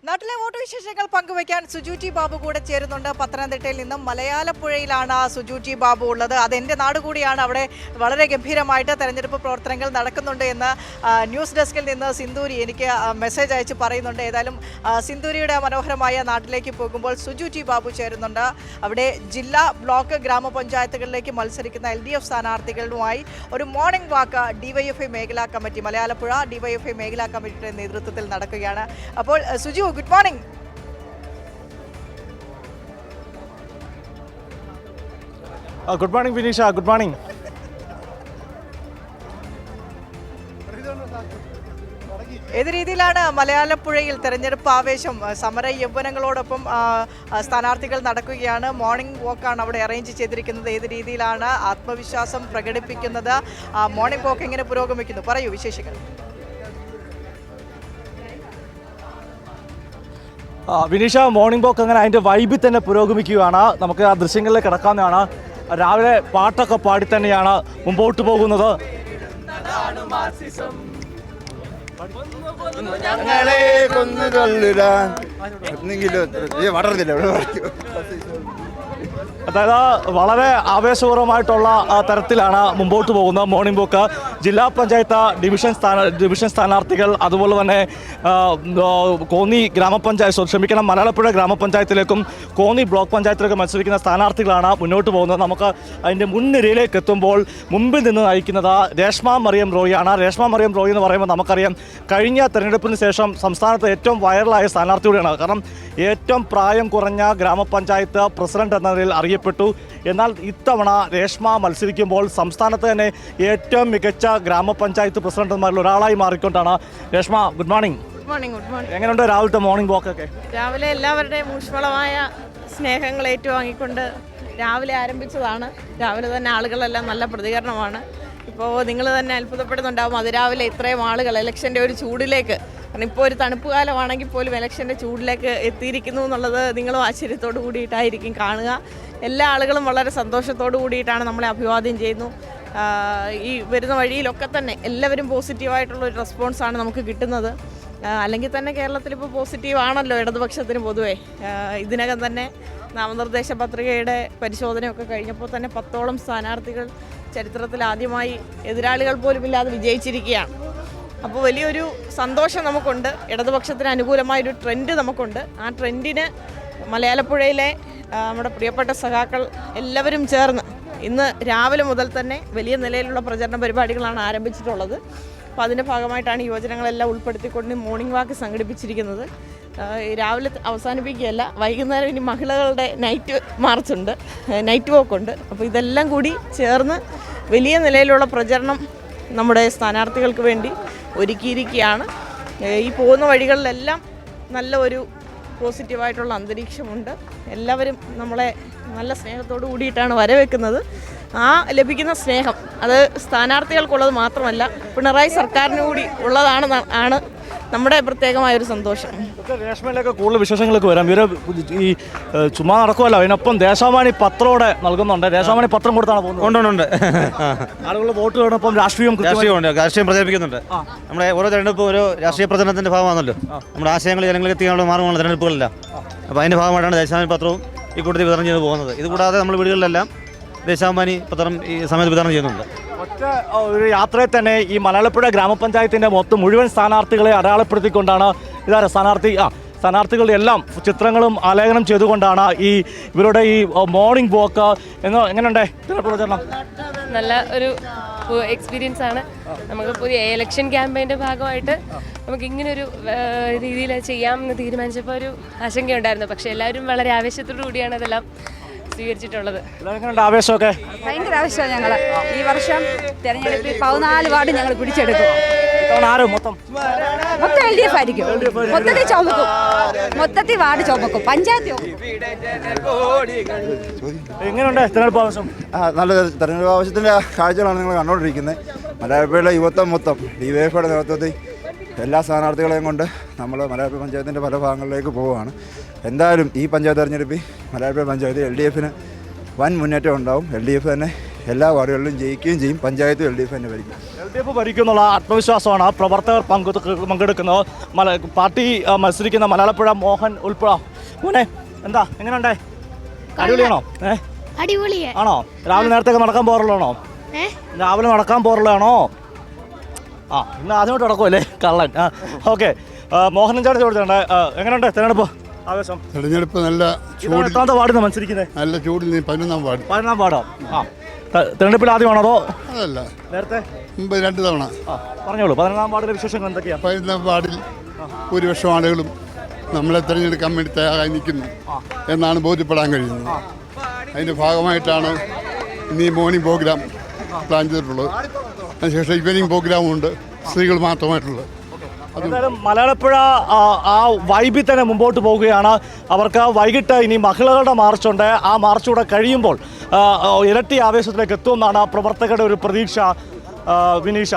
നാട്ടിലെ വോട്ട് വിശേഷങ്ങൾ പങ്കുവയ്ക്കാൻ സുജു ബാബു കൂടെ ചേരുന്നുണ്ട്. പത്തനംതിട്ടയിൽ നിന്നും മലയാലപ്പുഴയിലാണ് സുജു ബാബു ഉള്ളത്. അതെൻ്റെ നാട് കൂടിയാണ്. അവിടെ വളരെ ഗംഭീരമായിട്ട് തെരഞ്ഞെടുപ്പ് പ്രവർത്തനങ്ങൾ നടക്കുന്നുണ്ട് എന്ന് ന്യൂസ് ഡെസ്കിൽ നിന്ന് സിന്ദൂരി എനിക്ക് മെസ്സേജ് അയച്ച് പറയുന്നുണ്ട്. ഏതായാലും സിന്ദൂരിയുടെ മനോഹരമായ നാട്ടിലേക്ക് പോകുമ്പോൾ സുജു ബാബു ചേരുന്നുണ്ട്. അവിടെ ജില്ലാ ബ്ലോക്ക് ഗ്രാമപഞ്ചായത്തുകളിലേക്ക് മത്സരിക്കുന്ന LDF സ്ഥാനാർത്ഥികളുമായി ഒരു മോർണിംഗ് വാക്ക് DYFI മേഖലാ കമ്മിറ്റി, മലയാലപ്പുഴ DYFI മേഖലാ കമ്മിറ്റിയുടെ നേതൃത്വത്തിൽ നടക്കുകയാണ്. അപ്പോൾ Suju, good morning. Good morning Vineesha. Good morning. ഏത് രീതിയിലാണ് മലയാലപ്പുഴയിൽ തെരഞ്ഞെടുപ്പ് ആവേശം? സമര യൗവനങ്ങളോടൊപ്പം സ്ഥാനാർത്ഥികൾ നടക്കുകയാണ്. മോർണിംഗ് വാക്കാണ് അവിടെ അറേഞ്ച് ചെയ്തിരിക്കുന്നത്. ഏത് രീതിയിലാണ് ആത്മവിശ്വാസം പ്രകടിപ്പിക്കുന്നത്? മോർണിംഗ് വാക്ക് എങ്ങനെ പുരോഗമിക്കുന്നു? പറയൂ വിശേഷങ്ങൾ. വിനീഷ, മോർണിംഗ് വാക്ക് അങ്ങനെ അതിൻ്റെ വൈബിൽ തന്നെ പുരോഗമിക്കുകയാണ്. നമുക്ക് ആ ദൃശ്യങ്ങളിലേക്ക് കിടക്കാവുന്നതാണ്. രാവിലെ പാട്ടൊക്കെ പാടി തന്നെയാണ് മുമ്പോട്ട് പോകുന്നത്. അതായത് വളരെ ആവേശപൂർവ്വമായിട്ടുള്ള തരത്തിലാണ് മുമ്പോട്ട് പോകുന്നത് മോർണിംഗ് വാക്ക്. ജില്ലാ പഞ്ചായത്ത് ഡിവിഷൻ സ്ഥാനാർത്ഥികൾ, അതുപോലെ തന്നെ കോന്നി മലയാളപ്പുഴ ഗ്രാമപഞ്ചായത്തിലേക്കും കോന്നി ബ്ലോക്ക് പഞ്ചായത്തിലേക്കും മത്സരിക്കുന്ന സ്ഥാനാർത്ഥികളാണ് മുന്നോട്ട് പോകുന്നത്. നമുക്ക് അതിൻ്റെ മുൻനിരയിലേക്ക് എത്തുമ്പോൾ മുമ്പിൽ നിന്ന് നയിക്കുന്നത് രേഷ്മ മറിയം റോയിയാണ്. രേഷ്മ മറിയം റോയി എന്ന് പറയുമ്പോൾ നമുക്കറിയാം, കഴിഞ്ഞ തെരഞ്ഞെടുപ്പിന് ശേഷം സംസ്ഥാനത്ത് ഏറ്റവും വൈറലായ സ്ഥാനാർത്ഥി കൂടിയാണ്. കാരണം ഏറ്റവും പ്രായം കുറഞ്ഞ ഗ്രാമപഞ്ചായത്ത് പ്രസിഡന്റ് എന്ന നിലയിൽ അറിയപ്പെട്ടു. എന്നാൽ ഇത്തവണ രേഷ്മ മത്സരിക്കുമ്പോൾ സംസ്ഥാനത്ത് തന്നെ ഏറ്റവും മികച്ച ഗ്രാമപഞ്ചായത്ത് പ്രസിഡന്റുമാരിൽ ഒരാളായി മാറിക്കൊണ്ടാണ് Reshma. Good morning. Good morning. Good morning. എങ്ങനെയുണ്ട് രാവിലത്തെ മോർണിംഗ് വാക്കൊക്കെ? രാവിലെ എല്ലാവരുടെയും ഊഷ്മളമായ സ്നേഹങ്ങൾ ഏറ്റുവാങ്ങിക്കൊണ്ട് രാവിലെ ആരംഭിച്ചതാണ്. രാവിലെ തന്നെ ആളുകളെല്ലാം നല്ല പ്രതികരണമാണ്. ഇപ്പോൾ നിങ്ങൾ തന്നെ അത്ഭുതപ്പെടുന്നുണ്ടാവും, അതിരാവിലെ ഇത്രയും ആളുകൾ ഇലക്ഷൻ്റെ ഒരു ചൂടിലേക്ക്, കാരണം ഇപ്പോൾ ഒരു തണുപ്പ് കാലമാണെങ്കിൽ പോലും ഇലക്ഷൻ്റെ ചൂടിലേക്ക് എത്തിയിരിക്കുന്നു എന്നുള്ളത് നിങ്ങളും ആശ്ചര്യത്തോടു കൂടിയിട്ടായിരിക്കും കാണുക. എല്ലാ ആളുകളും വളരെ സന്തോഷത്തോടു കൂടിയിട്ടാണ് നമ്മളെ അഭിവാദ്യം ചെയ്യുന്നു. ഈ വരുന്ന വഴിയിലൊക്കെ തന്നെ എല്ലാവരും പോസിറ്റീവായിട്ടുള്ളൊരു റെസ്പോൺസാണ് നമുക്ക് കിട്ടുന്നത്. അല്ലെങ്കിൽ തന്നെ കേരളത്തിൽ ഇപ്പോൾ പോസിറ്റീവ് ആണല്ലോ ഇടതുപക്ഷത്തിന് പൊതുവേ. ഇതിനകം തന്നെ നാമനിർദ്ദേശ പത്രികയുടെ പരിശോധനയൊക്കെ കഴിഞ്ഞപ്പോൾ തന്നെ 10ഓളം സ്ഥാനാർത്ഥികൾ ചരിത്രത്തിൽ ആദ്യമായി എതിരാളികൾ പോലും ഇല്ലാതെ വിജയിച്ചിരിക്കുകയാണ്. അപ്പോൾ വലിയൊരു സന്തോഷം നമുക്കുണ്ട്. ഇടതുപക്ഷത്തിന് അനുകൂലമായൊരു ട്രെൻഡ് നമുക്കുണ്ട്. ആ ട്രെൻഡിന് മലയാലപ്പുഴയിലെ നമ്മുടെ പ്രിയപ്പെട്ട സഖാക്കൾ എല്ലാവരും ചേർന്ന് ഇന്ന് രാവിലെ മുതൽ തന്നെ വലിയ നിലയിലുള്ള പ്രചരണ പരിപാടികളാണ് ആരംഭിച്ചിട്ടുള്ളത്. അപ്പോൾ അതിൻ്റെ ഭാഗമായിട്ടാണ് യുവജനങ്ങളെല്ലാം ഉൾപ്പെടുത്തിക്കൊണ്ട് മോർണിംഗ് വാക്ക് സംഘടിപ്പിച്ചിരിക്കുന്നത്. രാവിലെ അവസാനിപ്പിക്കുകയല്ല, വൈകുന്നേരം ഇനി മഹിളകളുടെ നൈറ്റ് മാർച്ചുണ്ട്, നൈറ്റ് വാക്കുണ്ട്. അപ്പോൾ ഇതെല്ലാം കൂടി ചേർന്ന് വലിയ നിലയിലുള്ള പ്രചരണം നമ്മുടെ സ്ഥാനാർത്ഥികൾക്ക് വേണ്ടി ഒരുക്കിയിരിക്കുകയാണ്. ഈ പോകുന്ന വഴികളിലെല്ലാം നല്ല ഒരു പോസിറ്റീവായിട്ടുള്ള അന്തരീക്ഷമുണ്ട്. എല്ലാവരും നമ്മളെ നല്ല സ്നേഹത്തോടു കൂടിയിട്ടാണ് വരവേക്കുന്നത്. ആ ലഭിക്കുന്ന സ്നേഹം അത് സ്ഥാനാർത്ഥികൾക്കുള്ളത് മാത്രമല്ല, പിണറായി സർക്കാരിന് കൂടി ഉള്ളതാണ് നമ്മുടെ പ്രത്യേകമായൊരു സന്തോഷം. രേഷ്മയിലൊക്കെ കൂടുതൽ വിശേഷങ്ങൾക്ക് വരാം. ഇവർ ഈ ചുമ്മാ നടക്കുമല്ലോ, അതിനൊപ്പം ദേശാഭിമാനി പത്രോടെ നൽകുന്നുണ്ട്. ദേശാഭിമാനി പത്രം കൊടുത്താണ് പോകുന്നത്. ഉണ്ട്. ആളുകൾ വോട്ട് വേണപ്പം രാഷ്ട്രീയം പ്രചരിപ്പിക്കുന്നുണ്ട്. നമ്മുടെ ഓരോ തെരഞ്ഞെടുപ്പും ഒരു രാഷ്ട്രീയ പ്രചരണത്തിന്റെ ഭാഗമാണല്ലോ. നമ്മുടെ ആശയങ്ങൾ ജനങ്ങളിൽ എത്തിക്കാനുള്ള മാർഗമാണ് തെരഞ്ഞെടുപ്പുകളില്ല. അപ്പോൾ അതിൻ്റെ ഭാഗമായിട്ടാണ് ദേശാഭിമാനി പത്രവും ഈ കൂട്ടത്തിൽ വിതരണം ചെയ്ത് പോകുന്നത്. ഇതുകൂടാതെ നമ്മൾ വീടുകളിലെല്ലാം ദേശാഭിമാനി പത്രം ഈ സമയത്ത് വിതരണം ചെയ്യുന്നുണ്ട്. ഒറ്റ ഒരു യാത്രയിൽ തന്നെ ഈ മലയാളപ്പുഴ ഗ്രാമപഞ്ചായത്തിൻ്റെ മുഴുവൻ സ്ഥാനാർത്ഥികളെ അടയാളപ്പെടുത്തിക്കൊണ്ടാണ് സ്ഥാനാർത്ഥികളുടെ എല്ലാം ചിത്രങ്ങളും ആലേഖനം ചെയ്തുകൊണ്ടാണ് ഇവരുടെ ഈ മോർണിംഗ് വാക്ക്. എങ്ങനെയുണ്ട് പ്രചരണം? നല്ല ഒരു എക്സ്പീരിയൻസ് ആണ്. നമുക്ക് പുതിയ ഇലക്ഷൻ ക്യാമ്പയിൻ്റെ ഭാഗമായിട്ട് നമുക്ക് ഇങ്ങനൊരു രീതിയിൽ ചെയ്യാമെന്ന് തീരുമാനിച്ചപ്പോൾ ഒരു ആശങ്കയുണ്ടായിരുന്നു. പക്ഷേ എല്ലാവരും വളരെ ആവേശത്തോടു കൂടിയാണ് അതെല്ലാം സ്വീകരിച്ചിട്ടുള്ളത്. ആവേശമൊക്കെ ഭയങ്കര ആവേശമാണ്. ഞങ്ങൾ ഈ വർഷം തെരഞ്ഞെടുപ്പിൽ 14 വാർഡ് ഞങ്ങൾ പിടിച്ചെടുക്കും. മൊത്തം LDF ആയിരിക്കും. മൊത്തത്തിൽ വാർഡ് ചുമക്കും, പഞ്ചായത്ത്. എങ്ങനെയുണ്ട് തെരഞ്ഞെടുപ്പ് ആവശ്യം? നല്ല തെരഞ്ഞെടുപ്പ് ആവശ്യത്തിൻ്റെ കാഴ്ചകളാണ് നിങ്ങൾ കണ്ടുകൊണ്ടിരിക്കുന്നത്. മലയാളപ്പുഴയിലെ യുവത്വം മൊത്തം DYFIയുടെ നേതൃത്വത്തിൽ എല്ലാ സ്ഥാനാർത്ഥികളെയും കൊണ്ട് നമ്മൾ മലയാളപ്പുഴ പഞ്ചായത്തിൻ്റെ പല ഭാഗങ്ങളിലേക്ക് പോവുകയാണ്. എന്തായാലും ഈ പഞ്ചായത്ത് തെരഞ്ഞെടുപ്പിൽ മലയാളപ്പുഴ പഞ്ചായത്ത് LDFന് വൻ മുന്നേറ്റം ഉണ്ടാവും. LDF തന്നെ എല്ലാ വാർഡുകളിലും ജയിക്കുകയും ചെയ്യും. പഞ്ചായത്തും LDF തന്നെ ഭരിക്കും. LDF ഭരിക്കുന്നുള്ള ആത്മവിശ്വാസമാണ് പ്രവർത്തകർ പങ്കെടുക്കുന്നത്. പാർട്ടി മത്സരിക്കുന്ന മലയാളപ്പുഴ മോഹൻ ഉൾപ്പെടെ. മോനെ എന്താ എങ്ങനെയുണ്ടേ? അടിപൊളിയാണോ? അടിപൊളിയാ. ആണോ? രാവിലെ നേരത്തെ നടക്കാൻ പോറുള്ളതാണോ? രാവിലെ നടക്കാൻ പോറുള്ളതാണോ? ഇന്ന് ആദ്യമായിട്ട് നടക്കുമല്ലേ കള്ളൻ. ഓക്കെ, മോഹനൻ ചേട്ടൻ ചോദിച്ചിട്ടുണ്ട്, എങ്ങനെയുണ്ട് തെരഞ്ഞെടുപ്പ് ആവേശം? തെരഞ്ഞെടുപ്പ് നല്ല ചൂട്. എത്രാമത്തെ വാർഡിൽ മത്സരിക്കുന്നത്? നല്ല ചൂടിൽ 11ാം വാർഡ്. 11ാം വാർഡോ? തെരഞ്ഞെടുപ്പിൽ ആദ്യമാണോ അതോ അതല്ല, നേരത്തെ? മുമ്പ് 2 തവണ. പറഞ്ഞോളൂ, 11ാം വാർഡിലെ വിശേഷങ്ങൾ എന്തൊക്കെയാണ്? 11ാം വാർഡിൽ ഭൂരിപക്ഷം ആളുകളും നമ്മളെ തിരഞ്ഞെടുക്കാൻ വേണ്ടി തയ്യാറായി നിൽക്കുന്നു എന്നാണ് ബോധ്യപ്പെടാൻ കഴിയുന്നത്. അതിൻ്റെ ഭാഗമായിട്ടാണ് ഇന്ന് ഈ മോർണിംഗ് പ്രോഗ്രാം പ്ലാൻ ചെയ്തിട്ടുള്ളത്. അതിനുശേഷം ഈവനിങ് പ്രോഗ്രാമുണ്ട്, സ്ത്രീകൾ മാത്രമായിട്ടുള്ളത്. എന്തായാലും മലയാളപ്പുഴ ആ വൈബിൽ തന്നെ മുമ്പോട്ട് പോവുകയാണ്. അവർക്ക് വൈകിട്ട് ഇനി മഹിളകളുടെ മാർച്ചുണ്ട്. ആ മാർച്ച് കൂടെ കഴിയുമ്പോൾ ഇരട്ടി ആവേശത്തിലേക്ക് എത്തുമെന്നാണ് പ്രവർത്തകരുടെ ഒരു പ്രതീക്ഷ. വിനീഷ.